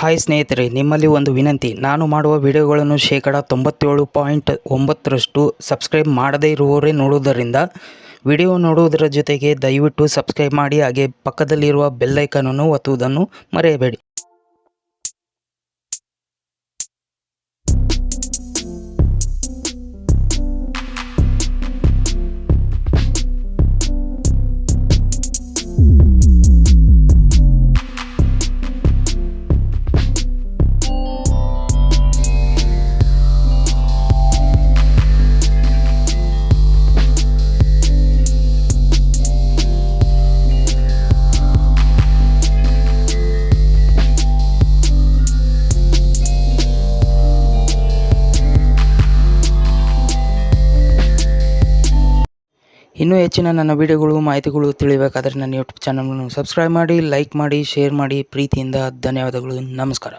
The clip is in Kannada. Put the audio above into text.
ಹಾಯ್ ಸ್ನೇಹಿತರೆ, ನಿಮ್ಮಲ್ಲಿ ಒಂದು ವಿನಂತಿ. ನಾನು ಮಾಡುವ ವಿಡಿಯೋಗಳನ್ನು ಶೇಕಡ 97.9% ಸಬ್ಸ್ಕ್ರೈಬ್ ಮಾಡದೇ ಇರುವವರೇ ನೋಡುವುದರಿಂದ ವಿಡಿಯೋ ನೋಡುವುದರ ಜೊತೆಗೆ ದಯವಿಟ್ಟು ಸಬ್ಸ್ಕ್ರೈಬ್ ಮಾಡಿ, ಹಾಗೆ ಪಕ್ಕದಲ್ಲಿರುವ ಬೆಲ್ ಐಕಾನನ್ನು ಒತ್ತುವುದನ್ನು ಮರೆಯಬೇಡಿ. ಇನ್ನೂ ಹೆಚ್ಚಿನ ನನ್ನ ವಿಡಿಯೋಗಳು ಮಾಹಿತಿಗಳು ತಿಳಿಯಬೇಕಾದರೆ ನನ್ನ ಯೂಟ್ಯೂಬ್ ಚಾನಲನ್ನು ಸಬ್ಸ್ಕ್ರೈಬ್ ಮಾಡಿ, ಲೈಕ್ ಮಾಡಿ, ಶೇರ್ ಮಾಡಿ. ಪ್ರೀತಿಯಿಂದ ಧನ್ಯವಾದಗಳು. ನಮಸ್ಕಾರ.